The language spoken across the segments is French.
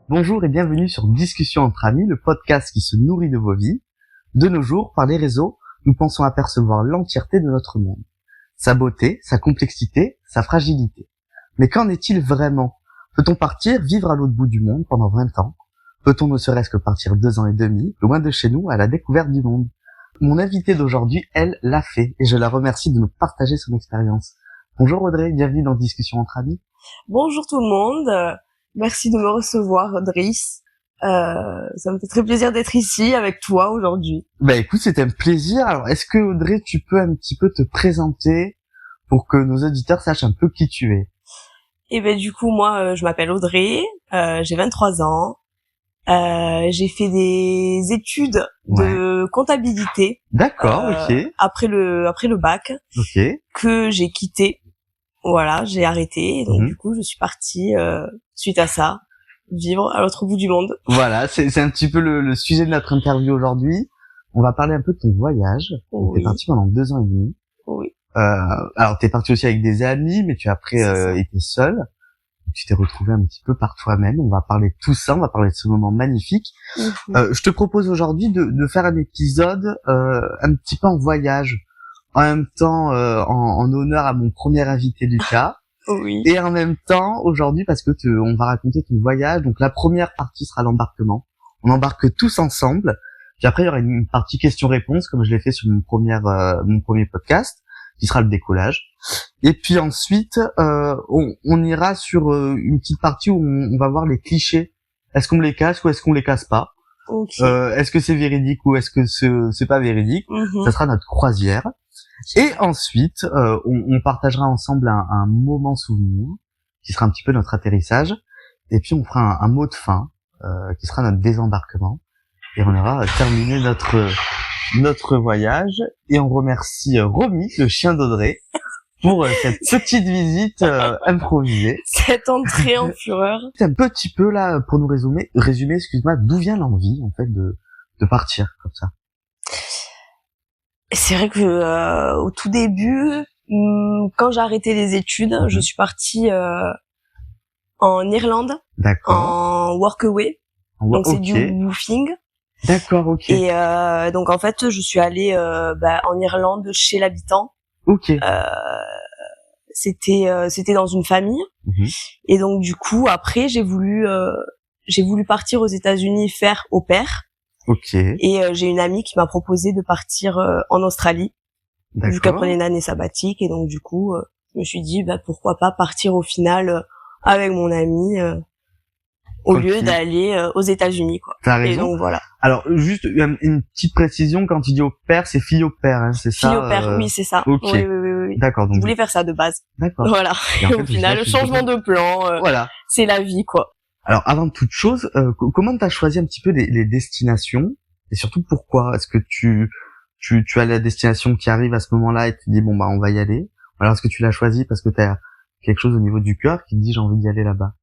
Bonjour et bienvenue sur Discussion entre amis, le podcast qui se nourrit de vos vies. De nos jours, par les réseaux, nous pensons apercevoir l'entièreté de notre monde. Sa beauté, sa complexité, sa fragilité. Mais qu'en est-il vraiment? Peut-on partir vivre à l'autre bout du monde pendant 20 ans? Peut-on ne serait-ce que partir 2 ans et demi, loin de chez nous, à la découverte du monde? Mon invitée d'aujourd'hui, elle, l'a fait, et je la remercie de nous partager son expérience. Bonjour Audrey, bienvenue dans Discussion entre amis. Bonjour tout le monde. Merci de me recevoir, Driss. Ça me fait très plaisir d'être ici avec toi aujourd'hui. Bah écoute, c'était un plaisir. Alors, est-ce que Audrey, tu peux un petit peu te présenter pour que nos auditeurs sachent un peu qui tu es? Et ben du coup, moi, je m'appelle Audrey. J'ai 23 ans. J'ai fait des études de comptabilité. D'accord, ok. Après le bac. Ok. Que j'ai quitté. Voilà, j'ai arrêté. Donc du coup, je suis partie suite à ça vivre à l'autre bout du monde. Voilà, c'est un petit peu le sujet de notre interview aujourd'hui. On va parler un peu de ton voyage. Oui. T'es parti pendant 2 ans et demi. Oui. Alors t'es parti aussi avec des amis, mais tu as après été seule. Tu t'es retrouvée un petit peu par toi-même. On va parler de tout ça, on va parler de ce moment magnifique. Je te propose aujourd'hui de faire un épisode un petit peu en voyage. En même temps, en honneur à mon premier invité Lucas. Oui. Et en même temps, aujourd'hui, parce que on va raconter ton voyage. Donc la première partie sera l'embarquement. On embarque tous ensemble. Puis après, il y aura une partie questions-réponses, comme je l'ai fait sur mon premier podcast, qui sera le décollage. Et puis ensuite, on ira sur une petite partie où on va voir les clichés. Est-ce qu'on les casse ou est-ce qu'on les casse pas? Okay. Est-ce que c'est véridique ou est-ce que c'est pas véridique? Ça sera notre croisière. Et ensuite, on partagera ensemble un moment souvenir, qui sera un petit peu notre atterrissage. Et puis on fera un mot de fin, qui sera notre désembarquement. Et on aura terminé notre voyage. Et on remercie Romy, le chien d'Audrey, pour cette petite visite improvisée. Cette entrée en fureur. C'est un petit peu là, pour nous résumer, excuse-moi, d'où vient l'envie, en fait, de partir comme ça? C'est vrai que au tout début, quand j'ai arrêté les études, je suis partie en Irlande. D'accord. En workaway. Donc c'est du woofing. D'accord, ok. Et donc en fait, je suis allée en Irlande chez l'habitant. Ok. C'était dans une famille. Et donc du coup, après, j'ai voulu partir aux États-Unis faire au pair. Ok. Et j'ai une amie qui m'a proposé de partir en Australie, vu qu'elle prenait une année sabbatique. Et donc du coup, je me suis dit pourquoi pas partir au final avec mon amie au lieu d'aller aux États-Unis, quoi. T'as raison. Et donc voilà. Alors juste une petite précision, quand tu dis au pair, c'est fille au pair, hein, c'est ça? Fille au pair, oui, c'est ça. Ok. Oui. D'accord. Donc je voulais faire ça de base. D'accord. Voilà. Et au final, changement de plan. Voilà. C'est la vie, quoi. Alors, avant toute chose, comment t'as choisi un petit peu les destinations et surtout pourquoi? Est-ce que tu as la destination qui arrive à ce moment-là et tu te dis bon on va y aller? Ou alors est-ce que tu l'as choisi parce que t'as quelque chose au niveau du cœur qui te dit j'ai envie d'y aller là-bas?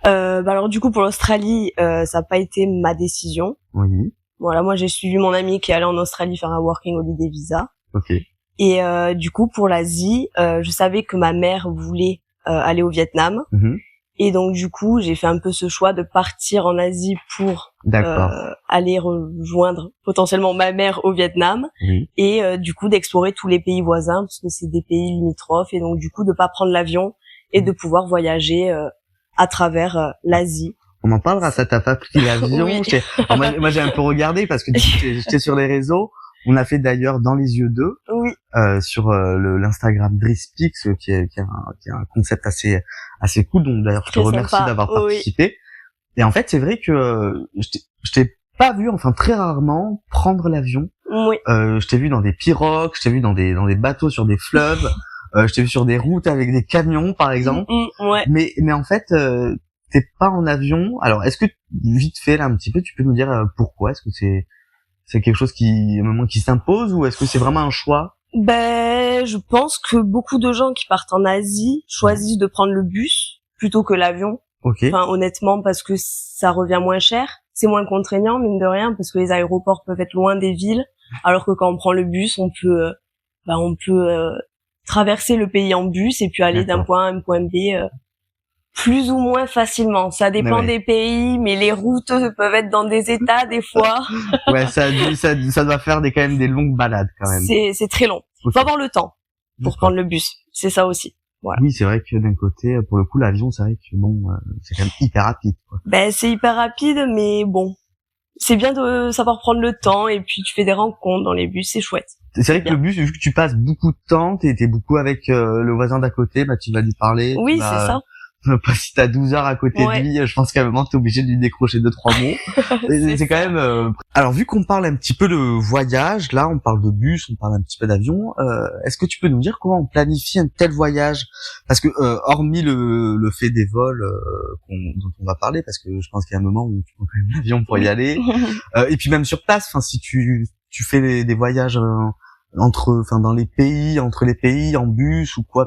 Alors du coup pour l'Australie, ça n'a pas été ma décision. Oui. Voilà, moi j'ai suivi mon ami qui allait en Australie faire un working holiday visa. Ok. Et du coup pour l'Asie, je savais que ma mère voulait aller au Vietnam. Et donc du coup, j'ai fait un peu ce choix de partir en Asie pour aller rejoindre potentiellement ma mère au Vietnam et du coup d'explorer tous les pays voisins parce que c'est des pays limitrophes et donc du coup de pas prendre l'avion et de pouvoir voyager à travers l'Asie. On en parlera, ça t'as pas pris l'avion? Oui. Moi j'ai un peu regardé parce que j'étais sur les réseaux. On a fait d'ailleurs Dans les yeux d'eux, sur l'Instagram Drisspix, qui est un concept assez cool, donc d'ailleurs je te remercie d'avoir participé. Et en fait, c'est vrai que je t'ai pas vu, enfin très rarement, prendre l'avion. Oui. Je t'ai vu dans des pirogues, je t'ai vu dans des bateaux sur des fleuves, je t'ai vu sur des routes avec des camions, par exemple. Ouais. Mais en fait, t'es pas en avion. Alors, est-ce que vite fait là un petit peu, tu peux nous dire pourquoi? Est-ce que c'est quelque chose qui s'impose ou est-ce que c'est vraiment un choix Je pense que beaucoup de gens qui partent en Asie choisissent de prendre le bus plutôt que l'avion. Okay. Enfin, honnêtement, parce que ça revient moins cher. C'est moins contraignant, mine de rien, parce que les aéroports peuvent être loin des villes, alors que quand on prend le bus, on peut traverser le pays en bus et puis aller d'un point A à un point B plus ou moins facilement. Ça dépend des pays, mais les routes peuvent être dans des états des fois. Ouais, ça doit faire quand même des longues balades quand même. C'est très long. Faut avoir le temps pour prendre le bus. C'est ça aussi. Voilà. Oui, c'est vrai que d'un côté, pour le coup, l'avion, c'est vrai que c'est quand même hyper rapide, quoi. C'est hyper rapide, mais bon, c'est bien de savoir prendre le temps et puis tu fais des rencontres dans les bus, c'est chouette. C'est vrai que le bus, vu que tu passes beaucoup de temps, t'es beaucoup avec le voisin d'à côté, tu vas lui parler. Oui, c'est ça. Si t'as 12 heures à côté de lui, je pense qu'à un moment t'es obligé de lui décrocher 2-3 mots. c'est quand même. Alors vu qu'on parle un petit peu de voyage, là on parle de bus, on parle un petit peu d'avion. Est-ce que tu peux nous dire comment on planifie un tel voyage? Parce que hormis le fait des vols dont on va parler, parce que je pense qu'il y a un moment où tu prends quand même l'avion pour y aller. Et puis même sur place, enfin si tu fais des voyages dans les pays, entre les pays en bus ou quoi.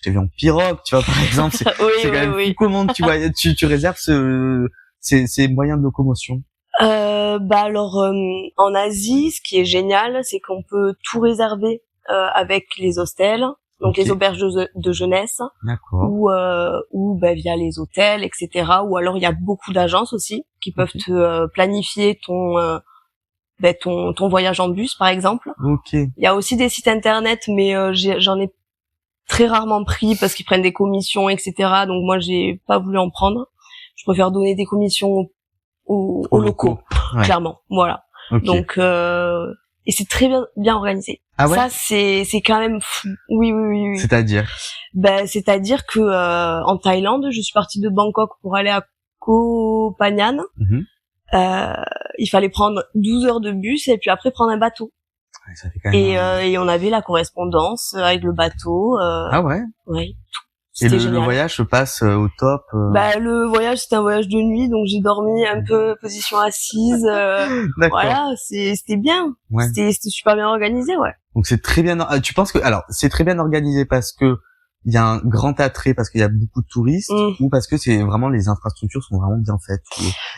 J'ai vu en pirogue, tu vois, par exemple, c'est quand même fou. Comment tu réserves ces moyens de locomotion? En Asie, ce qui est génial, c'est qu'on peut tout réserver avec les hostels, donc les auberges de jeunesse, ou via les hôtels, etc. Ou alors il y a beaucoup d'agences aussi qui peuvent te planifier ton voyage en bus, par exemple. Il y a aussi des sites internet, mais j'en ai très rarement pris parce qu'ils prennent des commissions, etc. Donc moi, j'ai pas voulu en prendre. Je préfère donner des commissions aux locaux, clairement. Voilà. Donc et c'est très bien organisé. Ah ouais. Ça c'est quand même fou. Oui. C'est-à-dire c'est-à-dire que en Thaïlande, je suis partie de Bangkok pour aller à Koh Phangan. Il fallait prendre 12 heures de bus et puis après prendre un bateau. Ça fait quand même et on avait la correspondance avec le bateau. Ah ouais. Oui. Et le voyage se passe au top. Le voyage c'était un voyage de nuit, donc j'ai dormi un peu position assise. Voilà, c'était bien. Ouais. C'était super bien organisé, ouais. Donc c'est très bien. Tu penses que c'est très bien organisé parce que il y a un grand attrait, parce qu'il y a beaucoup de touristes, ou parce que c'est vraiment les infrastructures sont vraiment bien faites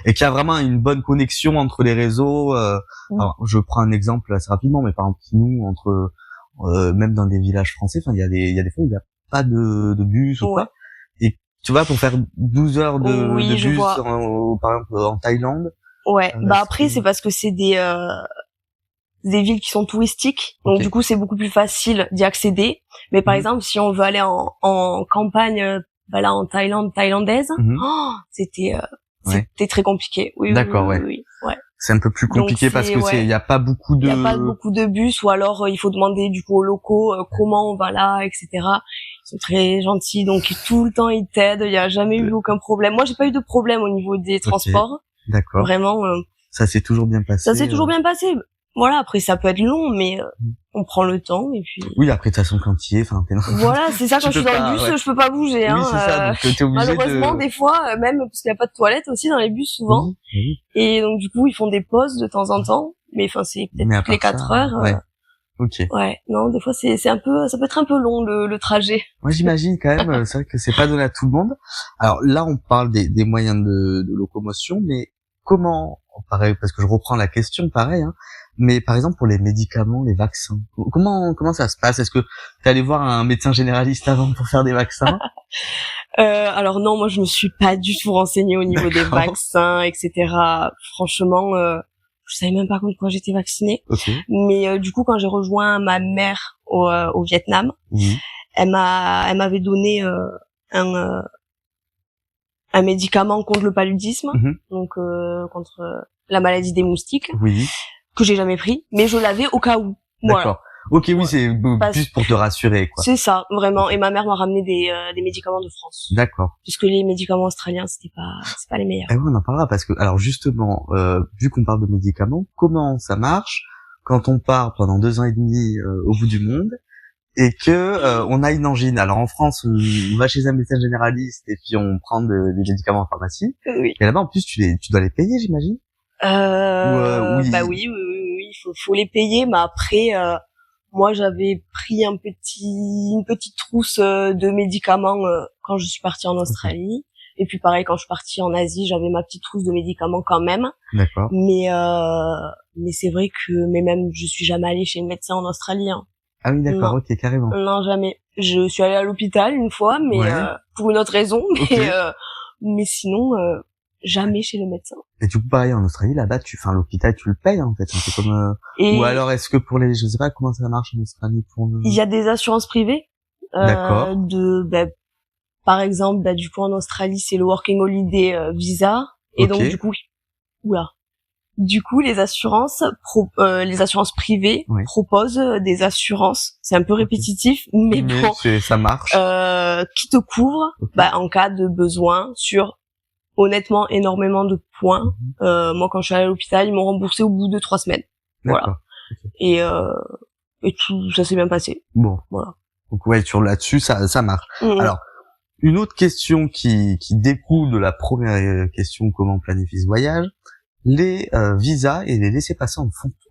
et qu'il y a vraiment une bonne connexion entre les réseaux. Alors je prends un exemple assez rapidement, mais par exemple nous même dans des villages français, enfin il y a des fois où il y a pas de bus ou quoi. Et tu vois, pour faire 12 heures de bus par exemple en Thaïlande. Ouais. Après c'est parce que c'est des villes qui sont touristiques, donc du coup c'est beaucoup plus facile d'y accéder. Mais par exemple, si on veut aller en campagne, en Thaïlande thaïlandaise, c'était très compliqué. Oui. D'accord, oui. C'est un peu plus compliqué parce que il y a pas beaucoup de bus, ou alors il faut demander du coup aux locaux comment on va là, etc. Ils sont très gentils, donc tout le temps ils t'aident. Il y a jamais eu aucun problème. Moi j'ai pas eu de problème au niveau des transports. D'accord. Vraiment. Ça s'est toujours bien passé. Ça s'est toujours bien passé. Voilà, après ça peut être long, mais on prend le temps et puis. Oui, après de toute façon quand tu y es, Voilà, c'est ça, quand je suis dans le bus, je peux pas bouger. Oui, c'est ça, donc t'es obligé malheureusement, des fois, même parce qu'il y a pas de toilette aussi dans les bus souvent. Oui. Et donc du coup, ils font des pauses de temps en temps, mais c'est peut-être toutes les 4 heures. Ouais. Ok. Ouais, non, des fois ça peut être un peu long le trajet. Moi j'imagine quand même, c'est vrai que c'est pas donné à tout le monde. Alors là, on parle des moyens de locomotion, mais comment, pareil, parce que je reprends la question, pareil, mais par exemple pour les médicaments, les vaccins, comment ça se passe? Est-ce que t'es allé voir un médecin généraliste avant pour faire des vaccins? Alors non, moi je me suis pas du tout renseignée au niveau des vaccins, etc. Franchement, je savais même pas contre quoi j'étais vaccinée. Mais du coup, quand j'ai rejoint ma mère au Vietnam, elle m'avait donné un médicament contre le paludisme, donc contre la maladie des moustiques, que j'ai jamais pris, mais je l'avais au cas où. D'accord. Voilà. Ok, oui, c'est juste pour te rassurer, quoi. C'est ça, vraiment. Et ma mère m'a ramené des médicaments de France. D'accord. Puisque les médicaments australiens, c'est pas les meilleurs. Et oui, on en parlera parce que, alors justement, vu qu'on parle de médicaments, comment ça marche quand on part pendant 2 ans et demi au bout du monde et que on a une angine? Alors en France, on va chez un médecin généraliste et puis on prend des médicaments en pharmacie. Oui. Et là-bas, en plus, tu dois les payer, j'imagine. Oui, il faut les payer, mais après, moi j'avais pris une petite trousse de médicaments quand je suis partie en Australie. Et puis pareil, quand je suis partie en Asie, j'avais ma petite trousse de médicaments quand même. D'accord. Mais c'est vrai que même je suis jamais allée chez le médecin en Australie. Hein. Ah oui, d'accord, ok, carrément. Non, jamais. Je suis allée à l'hôpital une fois, mais pour une autre raison. Mais sinon, jamais chez le médecin. Et du coup, pareil, en Australie, là-bas, l'hôpital, tu le payes, en fait. C'est comme, ou alors, est-ce que je sais pas comment ça marche en Australie Il y a des assurances privées. D'accord. Par exemple, du coup, en Australie, c'est le Working Holiday Visa. Et donc, du coup, les assurances privées proposent des assurances. C'est un peu répétitif, mais bon. Ça marche. Qui te couvrent, en cas de besoin sur, honnêtement, énormément de points. Moi, quand je suis allée à l'hôpital, ils m'ont remboursé au bout de 3 semaines. Voilà. Okay. Et tout, ça s'est bien passé. Bon. Voilà. Donc là-dessus, ça marche. Alors, une autre question qui découle de la première question, comment planifier ce voyage, les visas et les laissez-passer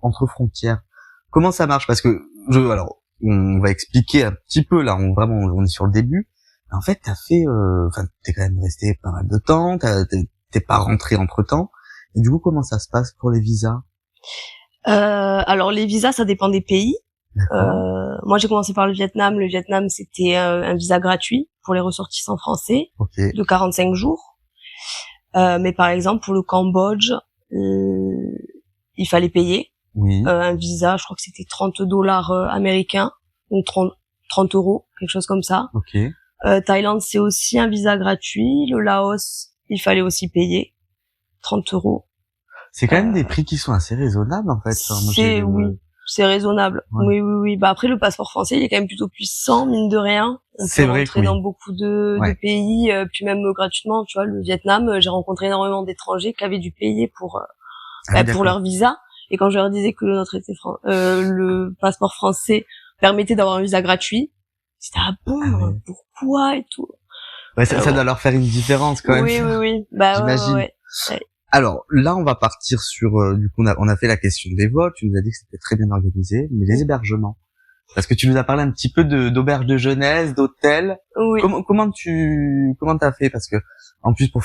entre frontières. Comment ça marche? Parce que on va expliquer un petit peu là, on est sur le début. En fait, t'es quand même resté pas mal de temps, t'es pas rentré entre-temps. Et du coup, comment ça se passe pour les visas? Alors les visas, ça dépend des pays. Moi, j'ai commencé par le Vietnam. Le Vietnam, c'était un visa gratuit pour les ressortissants français de 45 jours. Mais par exemple, pour le Cambodge, il fallait payer un visa. Je crois que c'était $30 américains, donc 30 €, quelque chose comme ça. Thaïlande, c'est aussi un visa gratuit. Le Laos, il fallait aussi payer 30 €. C'est quand même des prix qui sont assez raisonnables, en fait. C'est raisonnable. Oui. Bah après, le passeport français, il est quand même plutôt puissant, mine de rien. On peut rentrer dans beaucoup de pays, puis même gratuitement. Tu vois, le Vietnam, j'ai rencontré énormément d'étrangers qui avaient dû payer pour leur visa. Et quand je leur disais que le passeport français permettait d'avoir un visa gratuit, c'était pourquoi et tout. Ça doit leur faire une différence quand même. Oui. Bah j'imagine. Ouais. Alors là, on va partir sur du coup on a fait la question des vols, tu nous as dit que c'était très bien organisé, mais les hébergements. Parce que tu nous as parlé un petit peu d'auberges de jeunesse, d'hôtels. Oui. Comment t'as fait? Parce que en plus pour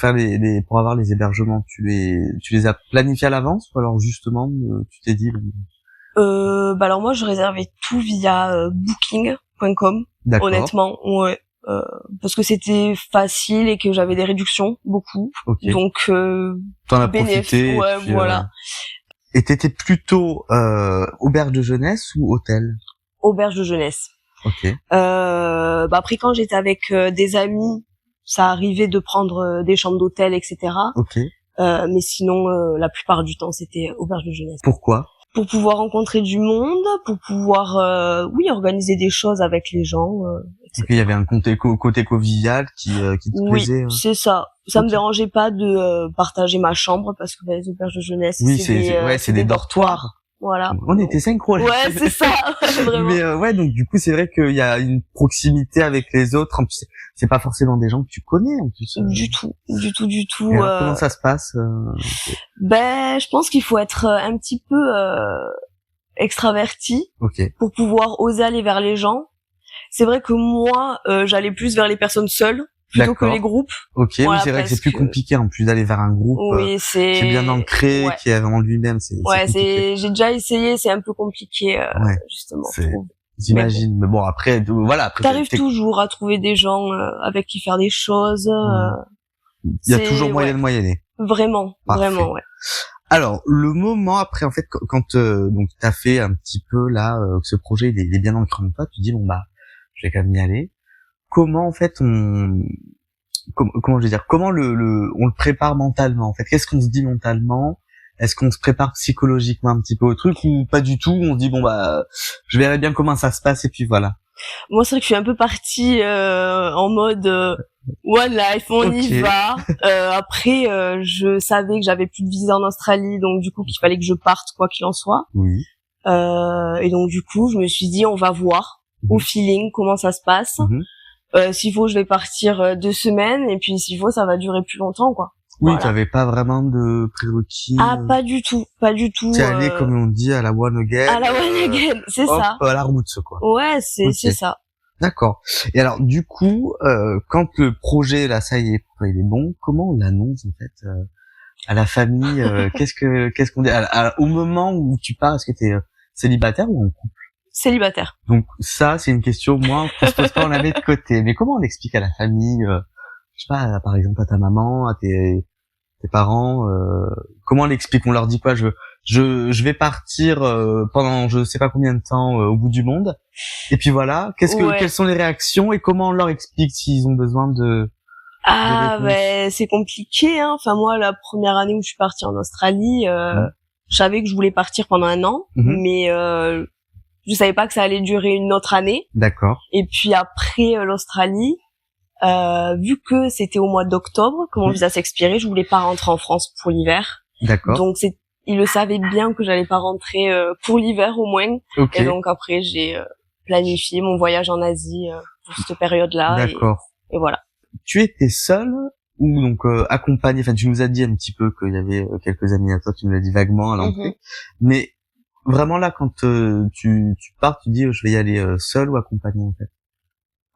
pour avoir les hébergements, tu les as planifiés à l'avance ou alors justement tu t'es dit alors moi je réservais tout via booking.com. Honnêtement, parce que c'était facile et que j'avais des réductions beaucoup. Donc t'en as profité. Voilà. Et t'étais plutôt auberge de jeunesse ou hôtel? Auberge de jeunesse. Après quand j'étais avec des amis, ça arrivait de prendre des chambres d'hôtel, etc. Mais sinon la plupart du temps c'était auberge de jeunesse. Pourquoi? Pour pouvoir rencontrer du monde, pour pouvoir organiser des choses avec les gens. Et puis il y avait un côté convivial qui te plaisait. Oui, c'est ça. Ça me dérangeait pas de partager ma chambre parce que les auberges de jeunesse, c'est des dortoirs. Voilà. On était synchro. Ouais, c'est ça. Vraiment. Mais donc du coup c'est vrai qu'il y a une proximité avec les autres. En plus, c'est pas forcément des gens que tu connais en plus. Du tout. Et alors, comment ça se passe? Je pense qu'il faut être un petit peu extraverti pour pouvoir oser aller vers les gens. C'est vrai que moi, j'allais plus vers les personnes seules plutôt que les groupes. Voilà, oui, c'est vrai que c'est plus compliqué en plus d'aller vers un groupe. Oui, c'est bien ancré, qui est en lui-même. J'ai déjà essayé, c'est un peu compliqué justement. J'imagine, mais bon après voilà. T'arrives toujours à trouver des gens avec qui faire des choses. Il y a toujours moyen de moyenner. Vraiment, ouais. Alors le moment après en fait quand donc t'as fait un petit peu là que ce projet il est bien ancré en toi, tu dis je vais quand même y aller. Comment en fait comment je veux dire, comment on le prépare mentalement en fait? Qu'est-ce qu'on se dit mentalement? Est-ce qu'on se prépare psychologiquement un petit peu au truc ou pas du tout? On se dit je verrai bien comment ça se passe et puis voilà. Moi c'est vrai que je suis un peu partie en mode one life, on y va. Après je savais que j'avais plus de visa en Australie, donc du coup qu'il fallait que je parte quoi qu'il en soit. Oui. Et donc du coup je me suis dit on va voir au feeling comment ça se passe. S'il faut je vais partir 2 semaines et puis s'il faut ça va durer plus longtemps quoi. Oui, voilà. t'avais pas vraiment de prérequis. Ah, pas du tout. T'es allé, comme on dit, à la one again. À la one again, c'est ça. À la route, quoi. Ouais, c'est ça. D'accord. Et alors, du coup, quand le projet, là, ça y est, il est bon, comment on l'annonce, en fait, à la famille? Qu'est-ce qu'on dit? Au moment où tu pars, est-ce que t'es célibataire ou en couple? Célibataire. Donc, ça, c'est une question, moi, qu'on se pose pas, on la met de côté. Mais comment on explique à la famille, je sais pas, par exemple, à ta maman, à tes parents, comment on l'explique? On leur dit quoi? Je vais partir pendant je sais pas combien de temps au bout du monde. Et puis voilà, quelles sont les réactions et comment on leur explique s'ils ont besoin de c'est compliqué, hein. Enfin, moi, la première année où je suis partie en Australie, je savais que je voulais partir pendant un an, mais je savais pas que ça allait durer une autre année. D'accord. Et puis après l'Australie, vu que c'était au mois d'octobre que mon visa s'expirait, je voulais pas rentrer en France pour l'hiver. D'accord. Donc ils le savaient bien que j'allais pas rentrer pour l'hiver au moins. Okay. Et donc après j'ai planifié mon voyage en Asie pour cette période-là. D'accord. Et voilà. Tu étais seule ou donc accompagnée? Enfin, tu nous as dit un petit peu qu'il y avait quelques amis à toi. Tu nous l'as dit vaguement à l'entrée. Mais vraiment là, quand tu pars, tu dis je vais y aller seule ou accompagnée en fait?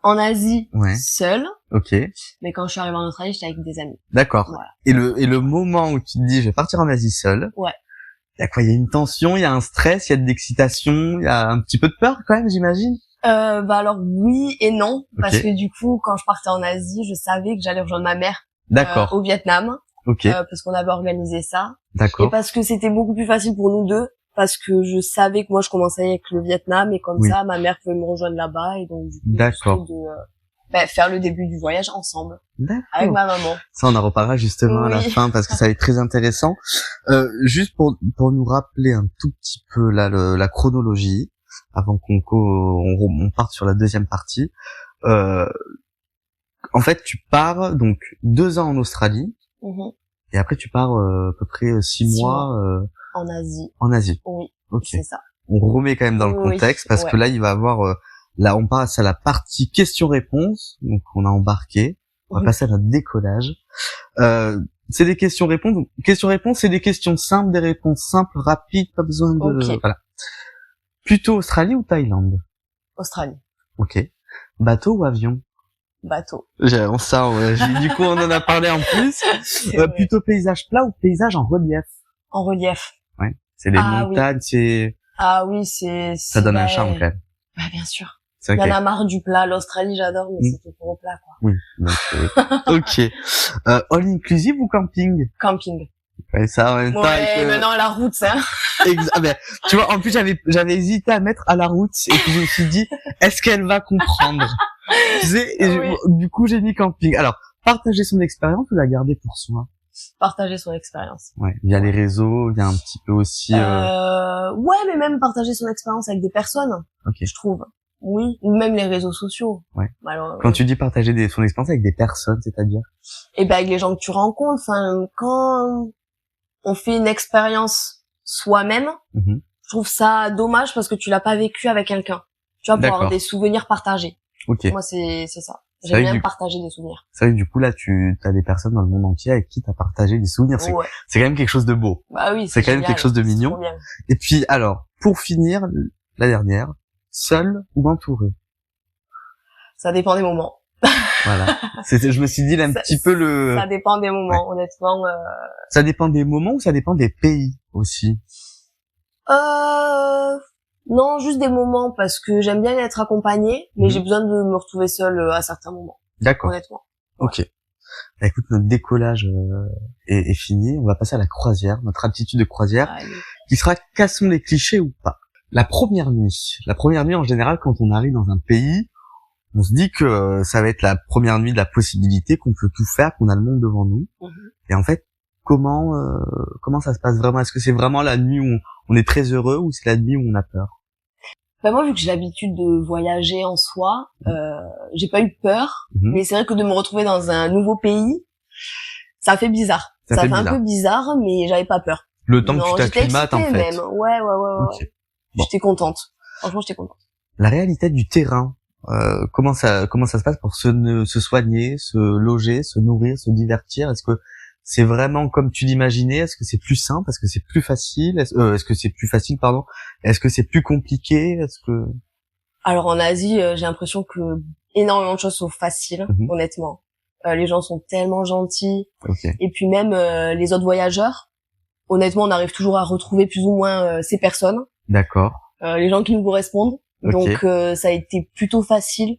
En Asie, seule. Ok. Mais quand je suis arrivée en Australie, j'étais avec des amis. D'accord. Voilà. Et le moment où tu te dis je vais partir en Asie seule. Ouais. Il y a quoi? Il y a une tension, il y a un stress, il y a de l'excitation, il y a un petit peu de peur quand même, j'imagine. Alors oui et non, parce que du coup, quand je partais en Asie, je savais que j'allais rejoindre ma mère. D'accord. Au Vietnam. Ok. Parce qu'on avait organisé ça. D'accord. Et parce que c'était beaucoup plus facile pour nous deux. Parce que je savais que moi je commençais avec le Vietnam et comme ça ma mère pouvait me rejoindre là-bas et donc du coup de faire le début du voyage ensemble avec ma maman. Ça on en reparlera justement à la fin parce que ça va être très intéressant. Juste pour nous rappeler un tout petit peu là la chronologie avant qu'on parte sur la deuxième partie. En fait tu pars donc 2 ans en Australie et après tu pars à peu près 6 mois. En Asie. En Asie. Oui. Ok. C'est ça. On remet quand même dans le contexte parce que là il va avoir là on passe à la partie questions-réponses donc on a embarqué. On va passer à notre décollage. C'est des questions-réponses. Donc, questions-réponses, c'est des questions simples, des réponses simples, rapides, pas besoin de voilà. Plutôt Australie ou Thaïlande? Australie. Ok. Bateau ou avion? Bateau. On sent. Du coup on en a parlé en plus. Plutôt paysage plat ou paysage en relief? En relief. Ouais. C'est les montagnes, c'est. Ah oui, ça donne un charme quand même. Bah bien sûr. Il y en a marre du plat. L'Australie j'adore, mais c'est tout pour le plat quoi. Oui. Donc, ok. All inclusive ou camping? Camping. Ouais, ça en même temps. Ouais, mais non, la route, ça. Tu vois, en plus j'avais hésité à mettre à la route et puis je me suis dit, est-ce qu'elle va comprendre? Tu sais, du coup j'ai mis camping. Alors, partager son expérience ou la garder pour soi? Partager son expérience. Ouais, via les réseaux, via un petit peu aussi. Ouais, mais même partager son expérience avec des personnes. Ok. Je trouve. Oui, ou même les réseaux sociaux. Ouais. Alors, quand tu dis partager son expérience avec des personnes, c'est-à-dire? Avec les gens que tu rencontres. Enfin, quand on fait une expérience soi-même, je trouve ça dommage parce que tu l'as pas vécu avec quelqu'un. Tu vois, pour avoir des souvenirs partagés. Ok. Moi, c'est ça. J'aime bien partager des souvenirs. C'est vrai que du coup, là, tu as des personnes dans le monde entier avec qui tu as partagé des souvenirs. C'est quand même quelque chose de beau. Bah oui, c'est quand même quelque chose de mignon. Et puis, alors, pour finir, la dernière, seul ou entouré? Ça dépend des moments. Voilà. Je me suis dit là un petit peu le... Ça dépend des moments, honnêtement. Ça dépend des moments ou ça dépend des pays aussi? Non, juste des moments parce que j'aime bien être accompagnée, mais j'ai besoin de me retrouver seule à certains moments. D'accord. Honnêtement. Ok. Bah, écoute, notre décollage est fini. On va passer à la croisière, notre aptitude de croisière, qui sera cassons les clichés ou pas. La première nuit en général, quand on arrive dans un pays, on se dit que ça va être la première nuit de la possibilité, qu'on peut tout faire, qu'on a le monde devant nous. Et en fait, comment ça se passe vraiment? Est-ce que c'est vraiment la nuit où on est très heureux ou c'est la nuit où on a peur? Bah moi, vu que j'ai l'habitude de voyager en soi, j'ai pas eu peur, mais c'est vrai que de me retrouver dans un nouveau pays, ça fait bizarre. Ça fait un peu bizarre, mais j'avais pas peur. Le temps que tu t'acclimates en fait. Même. Ouais. Okay. Bon. J'étais contente. Franchement, j'étais contente. La réalité du terrain, comment ça se passe pour se soigner, se loger, se nourrir, se divertir? Est-ce que c'est vraiment comme tu l'imaginais? Est-ce que c'est plus simple? Est-ce que c'est plus facile? Est-ce que c'est plus facile, pardon? Est-ce que c'est plus compliqué? Est-ce que... Alors en Asie, j'ai l'impression que énormément de choses sont faciles, honnêtement. Les gens sont tellement gentils. Okay. Et puis même les autres voyageurs, honnêtement, on arrive toujours à retrouver plus ou moins ces personnes. D'accord. Les gens qui nous correspondent. Okay. Donc ça a été plutôt facile.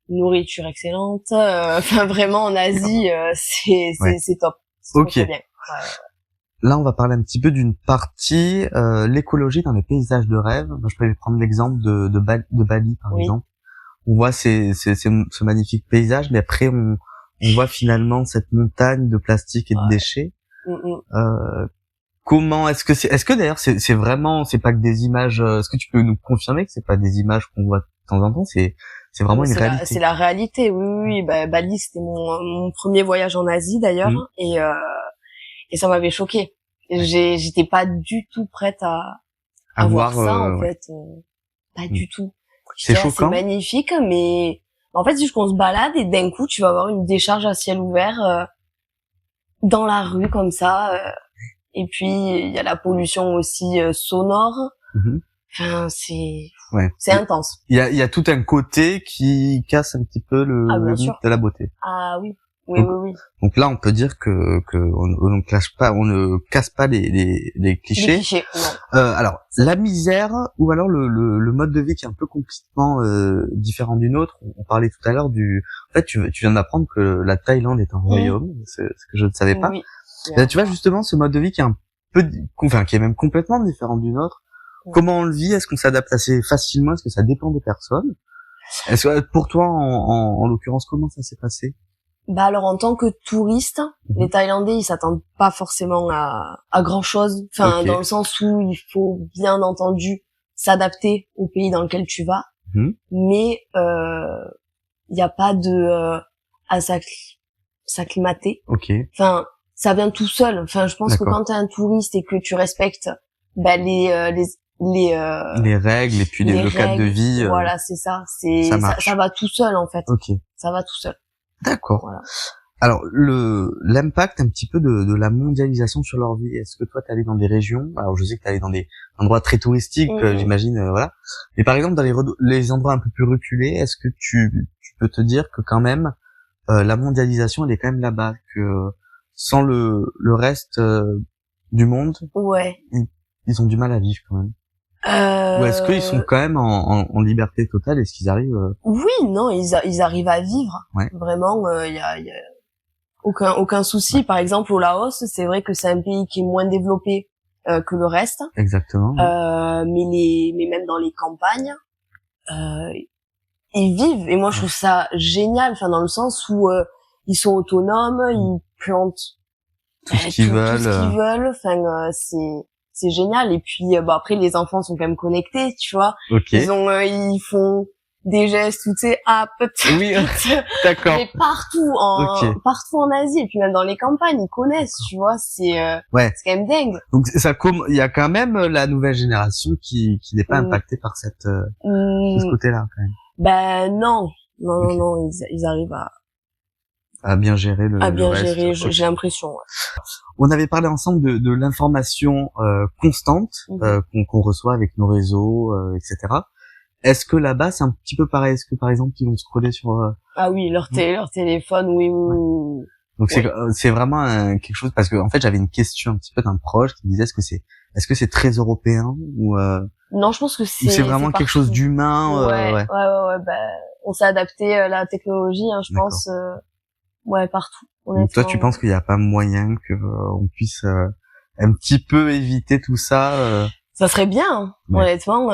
Nourriture excellente. Enfin vraiment en Asie, c'est top. C'est ok. très bien. Là, on va parler un petit peu d'une partie, l'écologie dans les paysages de rêve. Moi, je peux prendre l'exemple de Bali, par exemple. On voit ce magnifique paysage, mais après, on voit finalement cette montagne de plastique et de déchets. Comment est-ce que d'ailleurs, c'est vraiment, c'est pas que des images, est-ce que tu peux nous confirmer que c'est pas des images qu'on voit de temps en temps, c'est vraiment une réalité? C'est la réalité, oui. Bah, Bali, c'était mon premier voyage en Asie, d'ailleurs, et ça m'avait choquée. J'étais pas du tout prête à voir ça, en fait. Pas du tout. C'est choquant. C'est magnifique, mais en fait, juste qu'on se balade et d'un coup, tu vas avoir une décharge à ciel ouvert dans la rue, comme ça. Et puis, il y a la pollution aussi sonore. Enfin, c'est intense. Il y a tout un côté qui casse un petit peu le mythe de la beauté. Ah oui. Oui. Donc là, on peut dire que on ne casse pas les clichés. Les clichés, non. Alors, la misère ou alors le mode de vie qui est un peu complètement différent d'une autre. On parlait tout à l'heure en fait, tu viens d'apprendre que la Thaïlande est un royaume, ce que je ne savais pas. Oui. Là, tu vois justement ce mode de vie qui est un peu, qui est même complètement différent d'une autre. Comment on le vit? Est-ce qu'on s'adapte assez facilement? Est-ce que ça dépend des personnes? Est-ce que pour toi, en l'occurrence, comment ça s'est passé? Bah alors en tant que touriste, les Thaïlandais ils s'attendent pas forcément à grand chose. Enfin dans le sens où il faut bien entendu s'adapter au pays dans lequel tu vas, mais il y a pas de à s'acclimater. Enfin ça vient tout seul. Enfin je pense que quand t'es un touriste et que tu respectes les règles et puis le cadre de vie. Voilà c'est ça. Ça va tout seul en fait. Ça va tout seul. D'accord. Voilà. Alors l'impact un petit peu de la mondialisation sur leur vie. Est-ce que toi t'es allé dans des régions? Alors je sais que t'es allé dans des endroits très touristiques, j'imagine, voilà. Mais par exemple dans les endroits un peu plus reculés, est-ce que tu peux te dire que quand même la mondialisation elle est quand même là-bas, que sans le reste du monde, ils ont du mal à vivre quand même? Ou est-ce qu'ils sont quand même en liberté totale? Est-ce qu'ils arrivent Oui, non, ils arrivent à vivre. Vraiment, il y a aucun souci. Par exemple, au Laos, c'est vrai que c'est un pays qui est moins développé que le reste. Exactement. Mais même dans les campagnes, ils vivent. Et moi, je trouve ça génial. Enfin, dans le sens où ils sont autonomes, ils plantent tout ce qu'ils veulent. Enfin, c'est génial. Et puis après les enfants sont quand même connectés, tu vois. Ils font des gestes, tu sais, peut-être. Oui, d'accord. Mais partout en Asie et puis même dans les campagnes, ils connaissent, tu vois. C'est quand même dingue. Donc il y a quand même la nouvelle génération qui n'est pas impactée par de ce côté-là quand même. Ben non, ils arrivent à bien gérer le reste. J'ai l'impression. On avait parlé ensemble de l'information constante qu'on reçoit avec nos réseaux, etc. Est-ce que là-bas c'est un petit peu pareil? Est-ce que par exemple ils vont scroller sur Ah oui, leur téléphone, oui. Donc c'est vraiment quelque chose, parce que en fait j'avais une question un petit peu d'un proche qui disait est-ce que c'est très européen ou Non, je pense que c'est vraiment quelque chose d'humain. Ouais. On s'est adapté à la technologie, je pense. Partout. Donc toi, tu penses qu'il n'y a pas moyen que on puisse un petit peu éviter tout ça? Ça serait bien, honnêtement.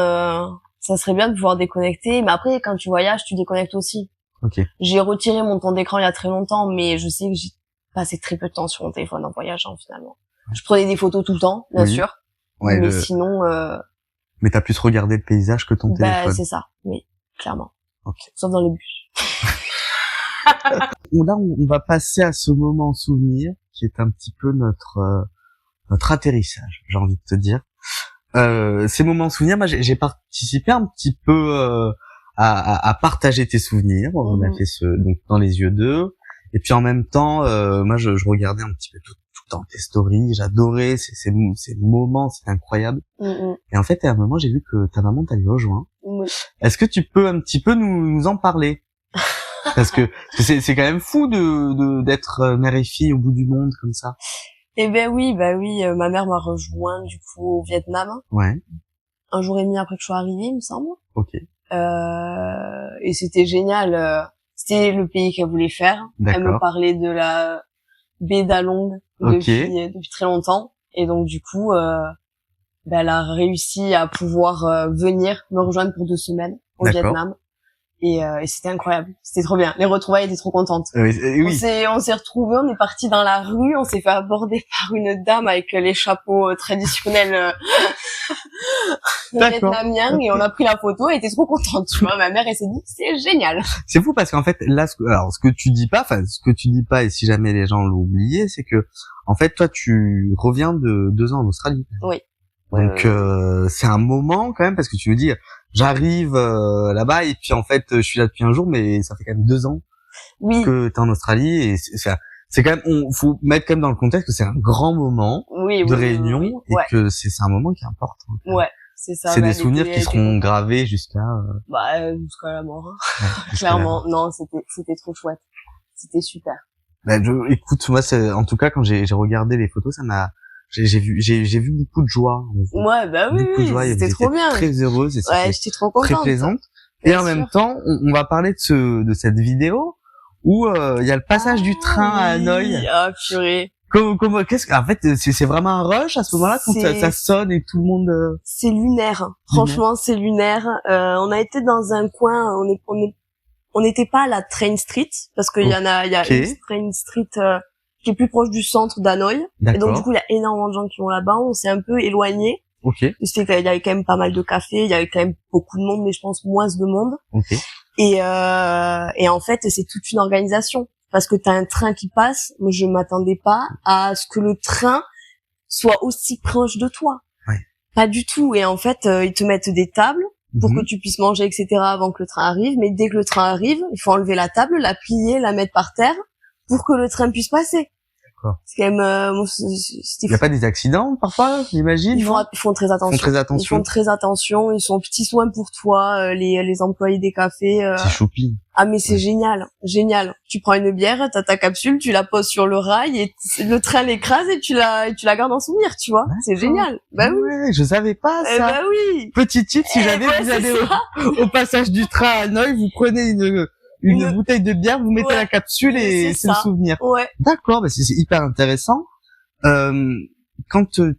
Ça serait bien de pouvoir déconnecter. Mais après, quand tu voyages, tu déconnectes aussi. J'ai retiré mon temps d'écran il y a très longtemps, mais je sais que j'ai passé très peu de temps sur mon téléphone en voyageant finalement. Je prenais des photos tout le temps, bien sûr. Mais sinon. Mais t'as plus regardé le paysage que ton téléphone. C'est ça. Oui, clairement. Sauf dans les bus. Là, on va passer à ce moment souvenir qui est un petit peu notre atterrissage, j'ai envie de te dire. Ces moments souvenirs, moi j'ai participé un petit peu à partager tes souvenirs. On a fait donc dans les yeux d'eux, et puis en même temps, moi je regardais un petit peu le temps tes stories, j'adorais ces moments, c'était incroyable. Et en fait, à un moment, j'ai vu que ta maman t'avait rejoint. Oui. Est-ce que tu peux un petit peu nous en parler? Parce que c'est quand même fou d'être mère et fille au bout du monde comme ça. Eh ben oui, ma mère m'a rejoint du coup au Vietnam. Ouais. 1 jour et demi après que je sois arrivée, il me semble. Ok. Et c'était génial. C'était le pays qu'elle voulait faire. D'accord. Elle me parlait de la baie d'Along depuis très longtemps. Et donc du coup, elle a réussi à pouvoir venir me rejoindre pour 2 semaines au Vietnam. Et c'était incroyable, c'était trop bien. Les retrouvailles étaient trop contentes. Oui. On s'est retrouvés, on est partis dans la rue, on s'est fait aborder par une dame avec les chapeaux traditionnels vietnamiens et on a pris la photo. Elle était trop contente. Tu vois, ma mère elle s'est dit c'est génial. C'est fou parce qu'en fait là, ce que tu dis pas, et si jamais les gens l'ont oublié, c'est que en fait toi tu reviens de 2 ans en Australie. Oui. Donc c'est un moment quand même parce que tu veux dire j'arrive là-bas et puis en fait je suis là depuis un jour mais ça fait quand même 2 ans que t'es en Australie et c'est quand même faut mettre quand même dans le contexte que c'est un grand moment de réunion et que c'est un moment qui est important. Ouais, c'est ça. C'est des souvenirs qui seront gravés jusqu'à jusqu'à la mort. Clairement, non, c'était trop chouette. C'était super. Écoute, moi en tout cas quand j'ai regardé les photos, ça m'a j'ai vu beaucoup de joie. Ouais, beaucoup de joie, c'était trop bien. Très heureuse et j'étais trop contente. Très plaisante. Et en même temps, on va parler de cette vidéo où il y a le passage du train à Hanoï. Ah purée. En fait c'est vraiment un rush à ce moment-là quand ça sonne et tout le monde C'est lunaire. Franchement, c'est lunaire. On a été dans un coin, on n'était pas à la Train Street parce qu'il y a une Train Street qui est plus proche du centre d'Hanoï. Et donc, du coup, il y a énormément de gens qui vont là-bas. On s'est un peu éloigné. Okay. Il y avait quand même pas mal de cafés. Il y avait quand même beaucoup de monde, mais je pense moins de monde. Okay. Et en fait, c'est toute une organisation. Parce que t'as un train qui passe. Moi, je m'attendais pas à ce que le train soit aussi proche de toi. Ouais. Pas du tout. Et en fait, ils te mettent des tables pour que tu puisses manger, etc. avant que le train arrive. Mais dès que le train arrive, il faut enlever la table, la plier, la mettre par terre pour que le train puisse passer. D'accord. C'est quand même, il y a pas des accidents parfois, j'imagine. Ils font très attention. Ils font très attention. Ils sont petits soins pour toi, les employés des cafés. C'est choupi. Ah mais c'est génial. Tu prends une bière, t'as ta capsule, tu la poses sur le rail et le train l'écrase et tu la gardes en souvenir, tu vois. C'est génial. Bah oui. Je savais pas ça. Bah oui. Petit tip, si jamais vous allez au passage du train à Hanoï, vous prenez une bouteille de bière, vous mettez la capsule et c'est le souvenir. Ouais. D'accord, c'est hyper intéressant. Quand tu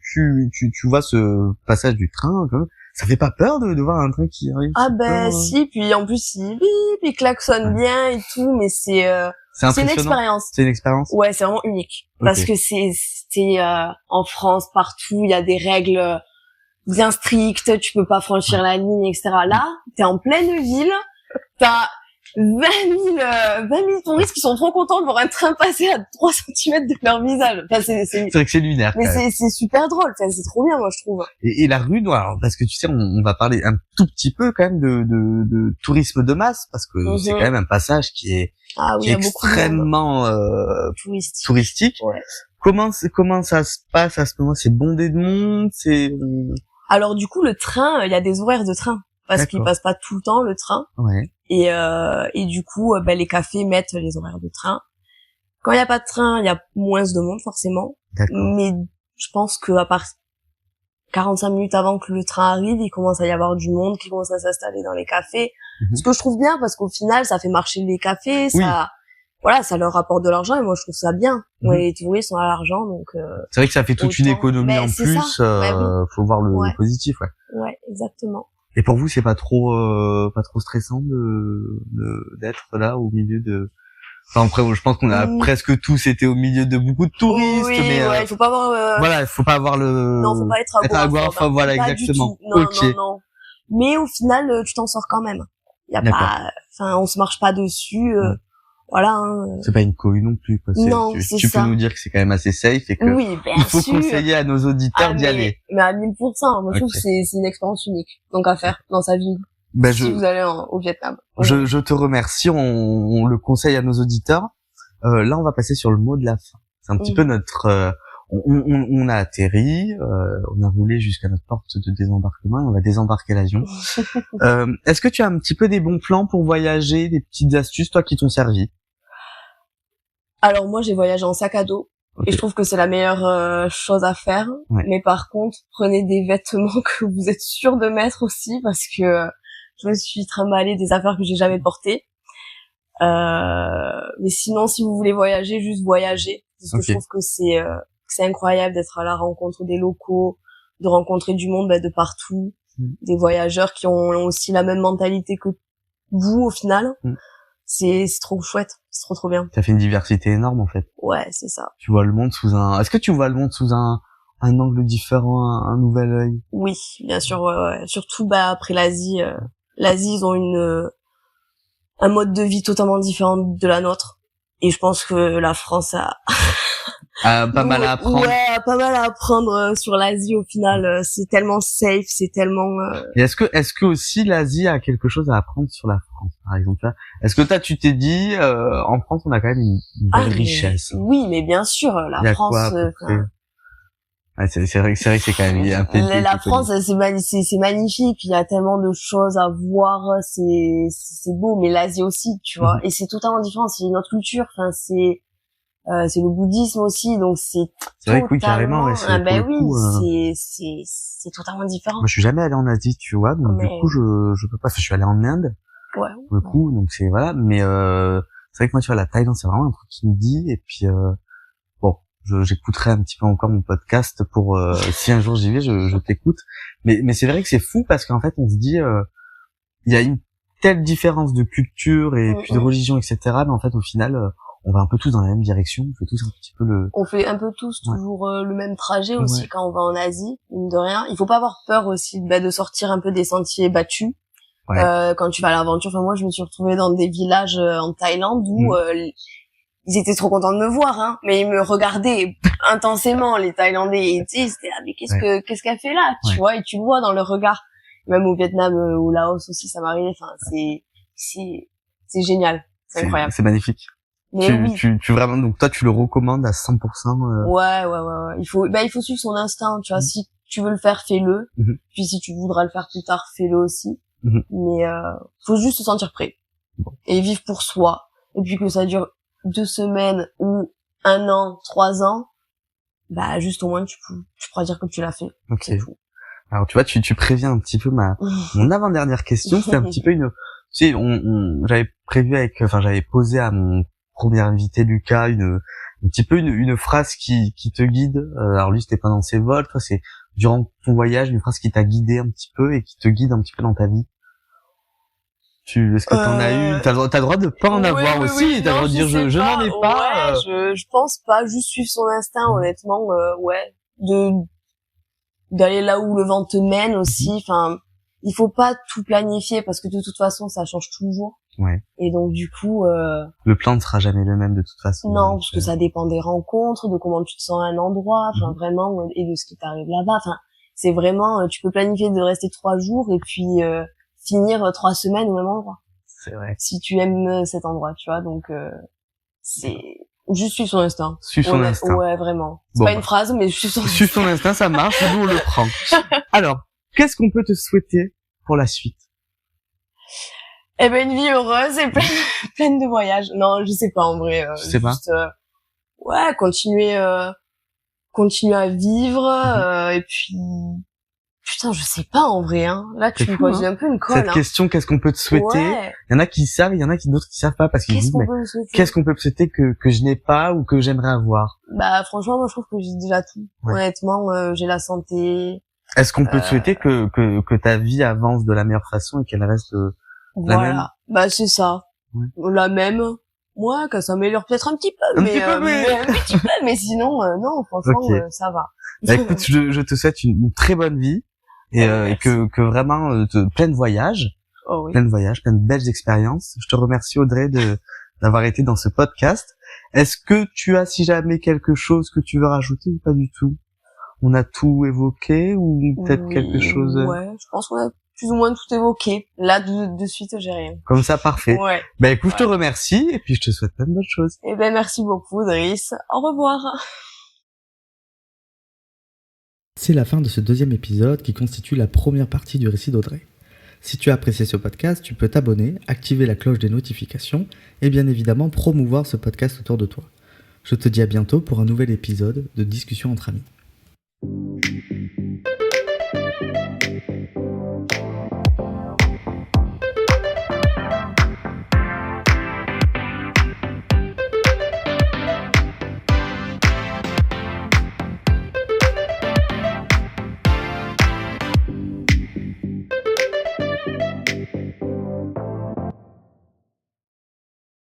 vois ce passage du train, ça fait pas peur de voir un train qui arrive? Si, puis en plus il klaxonne bien et tout, mais c'est une expérience. C'est une expérience. Ouais, c'est vraiment unique. Parce que c'est en France partout, il y a des règles bien strictes, tu peux pas franchir la ligne, etc. Là, t'es en pleine ville, t'as 20 000 touristes qui sont trop contents de voir un train passer à 3 cm de leur visage. Enfin, c'est vrai que c'est lunaire. Mais c'est super drôle. Enfin, c'est trop bien, moi, je trouve. Et la rue, alors, parce que tu sais, on va parler un tout petit peu quand même de tourisme de masse, parce que c'est quand même un passage qui est extrêmement touristique. Ouais. Comment ça se passe à ce moment? C'est bondé de monde, Alors du coup, le train, il y a des horaires de train parce qu'il passe pas tout le temps le train. Ouais. Et du coup, les cafés mettent les horaires de train. Quand il y a pas de train, il y a moins de monde forcément. D'accord. Mais je pense que à part 45 minutes avant que le train arrive, il commence à y avoir du monde qui commence à s'installer dans les cafés. Ce que je trouve bien parce qu'au final, ça fait marcher les cafés, ça leur apporte de l'argent et moi je trouve ça bien. Les touristes ont à l'argent donc c'est vrai que ça fait toute une économie en plus, faut voir le positif, Ouais, exactement. Et pour vous, c'est pas trop stressant d'être là au milieu de... Enfin, après, je pense qu'on a presque tous été au milieu de beaucoup de touristes, mais il faut pas avoir voilà, il faut pas avoir non, faut pas être agoraphobe. Voilà, exactement. Non. Mais au final, tu t'en sors quand même. Il y a pas, enfin, on se marche pas dessus. Voilà. C'est pas une cohue non plus, quoi. Non, tu peux nous dire que c'est quand même assez safe et que il faut conseiller à nos auditeurs d'y aller. Mais à 1000%. Moi, je trouve que c'est une expérience unique. Donc à faire dans sa vie. Si vous allez au Vietnam. Je te remercie. On le conseille à nos auditeurs. Là, on va passer sur le mot de la fin. C'est un petit peu notre, on a atterri, on a roulé jusqu'à notre porte de désembarquement et on va désembarquer l'avion. Est-ce que tu as un petit peu des bons plans pour voyager, des petites astuces, toi, qui t'ont servi? Alors moi, j'ai voyagé en sac à dos. Okay. Et je trouve que c'est la meilleure chose à faire. Ouais. Mais par contre, prenez des vêtements que vous êtes sûr de mettre aussi, parce que je me suis trimballé des affaires que j'ai jamais portées. Mais sinon, si vous voulez voyager, juste voyager. Parce que je trouve que c'est incroyable d'être à la rencontre des locaux, de rencontrer du monde de partout, des voyageurs qui ont aussi la même mentalité que vous au final. C'est trop chouette, c'est trop bien. Ça fait une diversité énorme en fait. Ouais, c'est ça. Tu vois le monde est-ce que tu vois le monde sous un angle différent, un nouvel œil? Oui, bien sûr, ouais. Surtout après l'Asie. L'Asie, ils ont un mode de vie totalement différent de la nôtre. Et je pense que la France a pas mal à apprendre. Ouais, pas mal à apprendre sur l'Asie au final. C'est tellement safe, c'est tellement. Et est-ce que aussi l'Asie a quelque chose à apprendre sur la France, par exemple? Est-ce que tu t'es dit, en France, on a quand même une belle richesse. Oui, mais bien sûr, la France. Ouais, c'est vrai que c'est quand même un pays. La France, c'est magnifique. Il y a tellement de choses à voir. C'est beau, mais l'Asie aussi, tu vois. Et c'est totalement différent. C'est une autre culture. Enfin, c'est le bouddhisme aussi, donc c'est vrai que oui, carrément, ouais, c'est totalement différent. Moi, je suis jamais allé en Asie, tu vois, donc du coup, je peux pas. Enfin, je suis allé en Inde, pour le coup, donc c'est voilà. Mais c'est vrai que moi, tu vois, la Thaïlande, c'est vraiment un truc qui me dit. Et puis bon, j'écouterai un petit peu encore mon podcast pour si un jour j'y vais, je t'écoute. Mais c'est vrai que c'est fou parce qu'en fait, on se dit, il y a une telle différence de culture et puis de religion, etc. Mais en fait, au final, on va un peu tous dans la même direction, on fait tous un petit peu on fait un peu tous toujours le même trajet aussi quand on va en Asie, mine de rien. Il faut pas avoir peur aussi de sortir un peu des sentiers battus. Quand tu vas à l'aventure. Enfin, moi, je me suis retrouvée dans des villages en Thaïlande où ils étaient trop contents de me voir, hein, mais ils me regardaient intensément, les Thaïlandais. Et tu sais, c'était là, mais qu'est-ce qu'elle fait là, tu vois, et tu le vois dans le regard. Même au Vietnam, au Laos aussi, ça m'arrive. Enfin, c'est génial, c'est incroyable. C'est magnifique. Mais tu vraiment, donc toi, tu le recommandes à 100%. Ouais. Il faut suivre son instinct, tu vois. Si tu veux le faire, fais-le. Puis si tu voudras le faire plus tard, fais-le aussi. Mais faut juste se sentir prêt et vivre pour soi. Et puis que ça dure 2 semaines ou 1 an, 3 ans, juste au moins tu pourras dire que tu l'as fait. Ok. Alors tu vois, tu préviens un petit peu mon avant-dernière question. C'était un petit peu tu sais, j'avais posé à mon premier invité Lucas un petit peu une phrase qui te guide. Alors lui, c'était pas dans ses vols, toi c'est durant ton voyage une phrase qui t'a guidé un petit peu et qui te guide un petit peu dans ta vie. Est-ce que t'en as eu? T'as le droit de pas en avoir aussi. T'as le droit de dire je n'en ai pas. Ouais, je pense pas. Juste suivre son instinct, honnêtement. D'aller là où le vent te mène aussi. Enfin, il faut pas tout planifier parce que de toute façon, ça change toujours. Ouais. Et donc du coup, le plan ne sera jamais le même de toute façon. Non, parce que ça dépend des rencontres, de comment tu te sens à un endroit, enfin vraiment, et de ce qui t'arrive là-bas. Enfin, c'est vraiment, tu peux planifier de rester 3 jours et puis finir 3 semaines au même endroit. C'est vrai. Si tu aimes cet endroit, tu vois, donc c'est juste suivre son instinct. Suivre son instinct. Ouais, vraiment. C'est pas une phrase, mais suivre son instinct, ça marche. Nous on le prend. Alors, qu'est-ce qu'on peut te souhaiter pour la suite? Une vie heureuse et pleine de voyages. Non, je sais pas en vrai. Je sais pas. Continuer à vivre et puis putain, je sais pas en vrai. Hein. Là, tu me poses un peu une colle. Cette question, qu'est-ce qu'on peut te souhaiter? Il y en a qui savent, il y en a d'autres qui savent pas parce qu'ils disent qu'est-ce qu'on peut me souhaiter que je n'ai pas ou que j'aimerais avoir? Franchement, moi je trouve que j'ai déjà tout. Honnêtement, j'ai la santé. Est-ce qu'on peut te souhaiter que ta vie avance de la meilleure façon et qu'elle reste voilà. C'est ça. La même. Moi, que ça s'améliore peut-être un petit peu, mais sinon, non, franchement, ça va. Écoute, je te souhaite une très bonne vie et que vraiment plein de voyages, plein de belles expériences. Je te remercie Audrey d'avoir été dans ce podcast. Est-ce que tu as, si jamais, quelque chose que tu veux rajouter ou pas du tout? On a tout évoqué ou peut-être quelque chose? Ouais, je pense qu'on a plus ou moins tout évoqué. Là, de suite, j'ai rien. Comme ça, parfait. Ouais. Écoute, je te remercie et puis je te souhaite plein de bonnes choses. Merci beaucoup, Driss. Au revoir. C'est la fin de ce deuxième épisode qui constitue la première partie du récit d'Audrey. Si tu as apprécié ce podcast, tu peux t'abonner, activer la cloche des notifications et bien évidemment promouvoir ce podcast autour de toi. Je te dis à bientôt pour un nouvel épisode de Discussion entre amis.